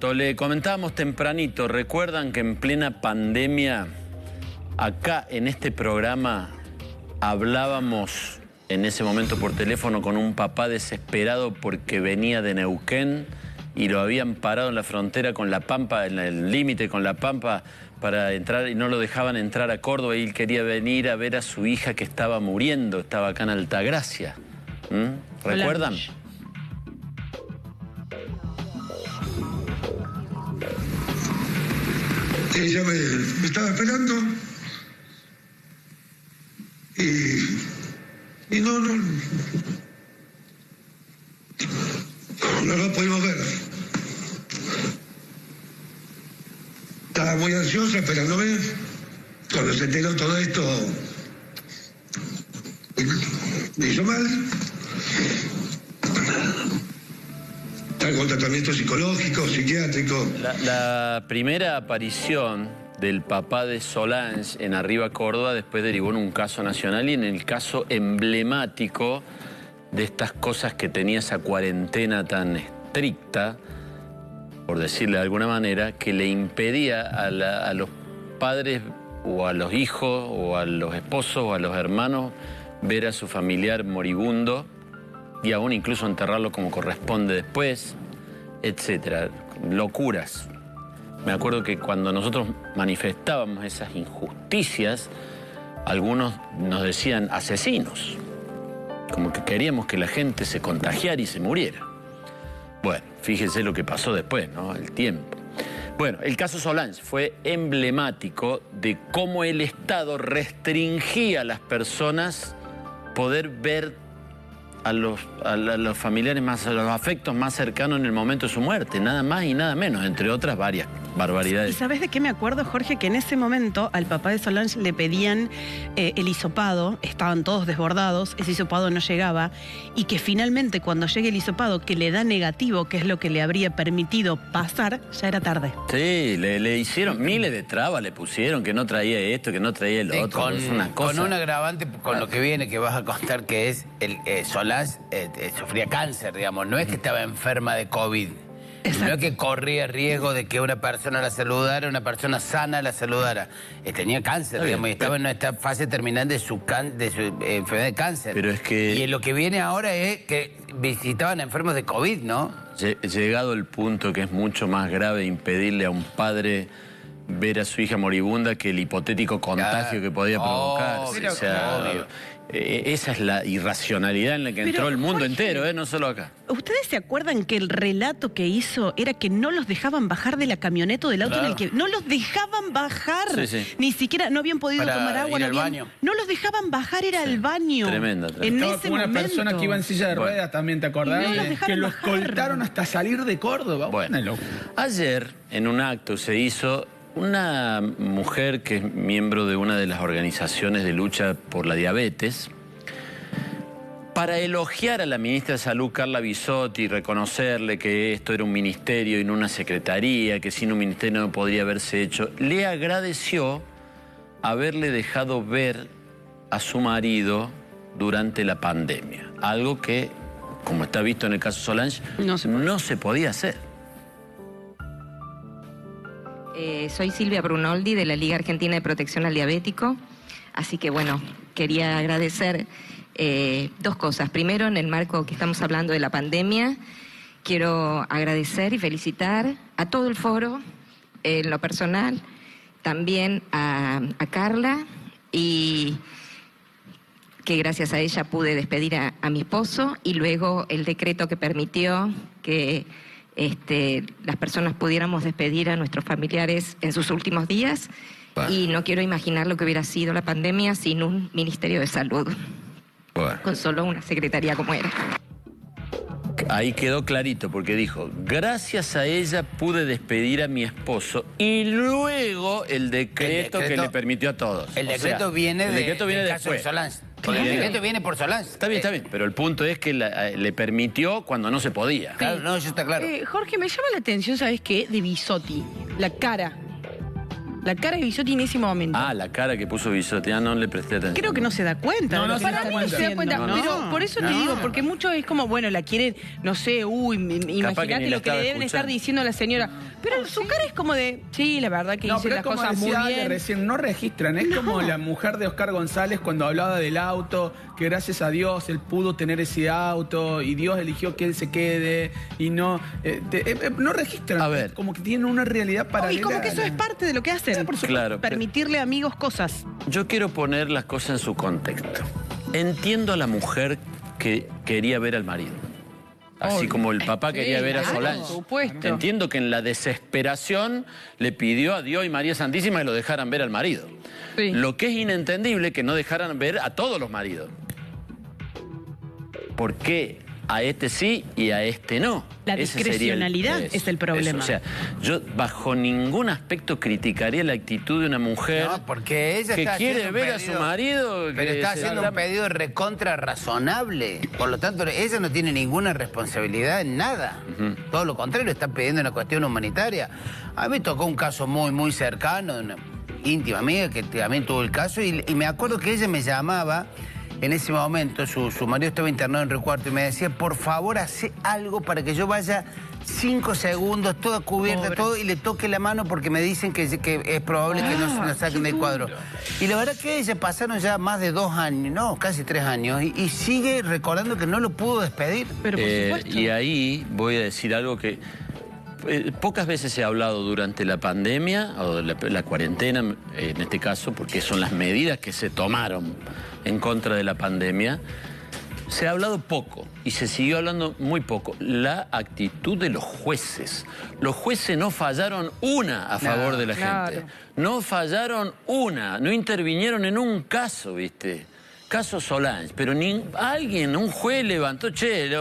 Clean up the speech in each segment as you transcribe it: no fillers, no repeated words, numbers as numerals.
Alberto, le comentábamos tempranito, ¿recuerdan que en plena pandemia, acá en este programa, hablábamos en ese momento por teléfono con un papá desesperado porque venía de Neuquén y lo habían parado en la frontera con La Pampa, en el límite con La Pampa, para entrar y no lo dejaban entrar a Córdoba y él quería venir a ver a su hija que estaba muriendo, estaba acá en Altagracia? ¿Recuerdan? Ella me estaba esperando y no la pudimos ver. Estaba muy ansiosa esperándome. Cuando se enteró todo esto, me hizo mal. Está con tratamiento psicológico, psiquiátrico. La primera aparición del papá de Solange en Arriba Córdoba después derivó en un caso nacional y en el caso emblemático de estas cosas que tenía esa cuarentena tan estricta, por decirle de alguna manera, que le impedía a los padres o a los hijos o a los esposos o a los hermanos ver a su familiar moribundo y aún incluso enterrarlo como corresponde después, etcétera. Locuras. Me acuerdo que cuando nosotros manifestábamos esas injusticias, algunos nos decían asesinos, como que queríamos que la gente se contagiara y se muriera. Bueno, fíjense lo que pasó después, ¿no? El tiempo. Bueno, el caso Solange fue emblemático de cómo el Estado restringía a las personas poder ver a los familiares más, a los afectos más cercanos en el momento de su muerte, nada más y nada menos, entre otras varias barbaridades. ¿Y sabes de qué me acuerdo, Jorge? Que en ese momento al papá de Solange le pedían el hisopado, estaban todos desbordados, ese hisopado no llegaba, y que finalmente cuando llegue el hisopado que le da negativo, que es lo que le habría permitido pasar, ya era tarde. Sí, le hicieron miles de trabas, le pusieron que no traía esto, que no traía el otro. Con un agravante, con lo que viene, que vas a contar, que es Solange sufría cáncer, digamos, no es que estaba enferma de COVID. Exacto. No es que corría riesgo de que una persona la saludara, una persona sana la saludara. Tenía cáncer, digamos, y estaba en esta fase terminal de su enfermedad de cáncer. Pero es que... Y lo que viene ahora es que visitaban enfermos de COVID, ¿no? Llegado el punto que es mucho más grave impedirle a un padre ver a su hija moribunda que el hipotético contagio que podía provocarse. O sea, esa es la irracionalidad en la que entró el mundo entero, no solo acá. ¿Ustedes se acuerdan que el relato que hizo era que no los dejaban bajar de la camioneta o del auto en el que... No los dejaban bajar. Sí, sí. Ni siquiera, no habían podido tomar agua. No los dejajaban bajar, era al baño. Tremenda. Estaba con una persona que iba en silla de ruedas también, ¿te acordás? Que lo escoltaron hasta salir de Córdoba. Bueno, ayer en un acto se hizo... Una mujer que es miembro de una de las organizaciones de lucha por la diabetes, para elogiar a la ministra de Salud, Carla Bisotti, y reconocerle que esto era un ministerio y no una secretaría, que sin un ministerio no podría haberse hecho, le agradeció haberle dejado ver a su marido durante la pandemia. Algo que, como está visto en el caso Solange, no se podía hacer. Soy Silvia Brunoldi de la Liga Argentina de Protección al Diabético, así que bueno, quería agradecer dos cosas. Primero, en el marco que estamos hablando de la pandemia, quiero agradecer y felicitar a todo el foro, en lo personal, también a Carla, y que gracias a ella pude despedir a mi esposo, y luego el decreto que permitió que las personas pudiéramos despedir a nuestros familiares en sus últimos días. Y no quiero imaginar lo que hubiera sido la pandemia sin un Ministerio de Salud, con solo una secretaría como era. Ahí quedó clarito, porque dijo, gracias a ella pude despedir a mi esposo, y luego el decreto que le permitió a todos. El decreto viene del caso de Solange. Porque el decreto viene por Solange. Está bien, pero el punto es que le permitió cuando no se podía. Claro, no, eso está claro. Jorge, me llama la atención, ¿sabes qué? De Bisotti, la cara. La cara de Bisotti en ese momento. Ah, la cara que puso Bisotti, no le presté atención. Creo que no se da cuenta. No, no se da Para mí no cuenta. se da cuenta, No, pero por eso te digo, porque muchos es como, bueno, la quieren, no sé, imagínate ni la lo que le estaba deben estar escuchando. diciendo a la señora. Pero su cara es como de, sí, la verdad que No, hice pero las es como cosas muy decía Ale bien. recién, no registran. Es como la mujer de Oscar González cuando hablaba del auto, que gracias a Dios él pudo tener ese auto y Dios eligió que él se quede y no... no registran. A ver. Como que tienen una realidad Y paralela. como que eso es parte de lo que hacen. Claro, Permitirle a amigos cosas. Yo quiero poner las cosas en su contexto. Entiendo a la mujer que quería ver al marido. Así como el papá quería ver a claro, Solange. por supuesto. Entiendo que en la desesperación le pidió a Dios y María Santísima que lo dejaran ver al marido. Sí. Lo que es inentendible que no dejaran ver a todos los maridos. ¿Por qué a este sí y a este no? La Ese sería discrecionalidad es el problema. O sea, yo bajo ningún aspecto criticaría la actitud de una mujer No, porque ella que está quiere haciendo un ver a pedido, su marido. Pero que está se haciendo da- un pedido recontra razonable. Por lo tanto, ella no tiene ninguna responsabilidad en nada. Todo lo contrario, está pidiendo una cuestión humanitaria. A mí me tocó un caso muy, muy cercano, de una íntima amiga que también tuvo el caso, y me acuerdo que ella me llamaba. En ese momento su marido estaba internado en Río Cuarto y me decía, por favor, hace algo para que yo vaya 5 segundos, toda cubierta, todo, y le toque la mano porque me dicen que es probable que nos saquen del cuadro. Y la verdad que ella pasaron ya más de 2 años, no, casi 3 años, y sigue recordando que no lo pudo despedir. Pero por supuesto. Y ahí voy a decir algo que pocas veces se ha hablado durante la pandemia o la cuarentena, en este caso, porque son las medidas que se tomaron en contra de la pandemia. Se ha hablado poco y se siguió hablando muy poco. La actitud de los jueces. Los jueces no fallaron una a favor de la gente. No fallaron una, no intervinieron en un caso, ¿viste? Caso Solange, pero un juez levantó,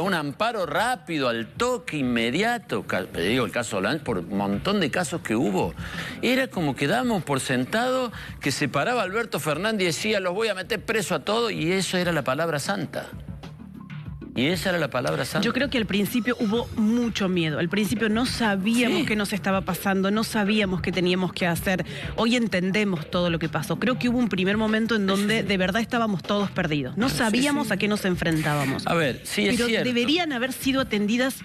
un amparo rápido, al toque, inmediato. Digo, el caso Solange, por un montón de casos que hubo. Era como que dábamos por sentado que se paraba Alberto Fernández y decía, los voy a meter preso a todos, y eso era la palabra santa. Y esa era la palabra santa. Yo creo que al principio hubo mucho miedo. Al principio no sabíamos qué nos estaba pasando, no sabíamos qué teníamos que hacer. Hoy entendemos todo lo que pasó. Creo que hubo un primer momento en donde de verdad estábamos todos perdidos. No sabíamos a qué nos enfrentábamos. A ver, sí, es Pero cierto. deberían haber sido atendidas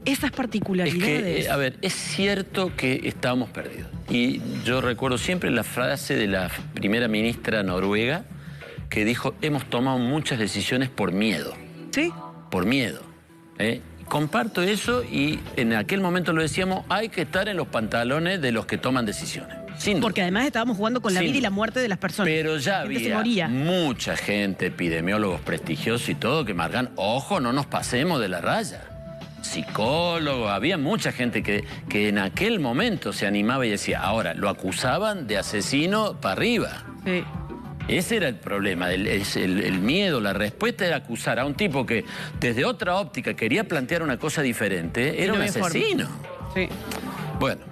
esas particularidades. Es que, a ver, es cierto que estábamos perdidos. Y yo recuerdo siempre la frase de la primera ministra noruega que dijo, hemos tomado muchas decisiones por miedo. ¿Sí? Por miedo. Comparto eso y en aquel momento lo decíamos, hay que estar en los pantalones de los que toman decisiones. Sin duda. Porque además estábamos jugando con la vida y la muerte de las personas. Pero ya Gente se había moría. mucha gente, epidemiólogos prestigiosos y todo, que marcan, ojo, no nos pasemos de la raya. Psicólogos, había mucha gente que en aquel momento se animaba y decía, ahora, lo acusaban de asesino para arriba. Sí. Ese era el problema, el miedo, la respuesta era acusar a un tipo que desde otra óptica quería plantear una cosa diferente, era no un había forma. asesino. Sí. Bueno.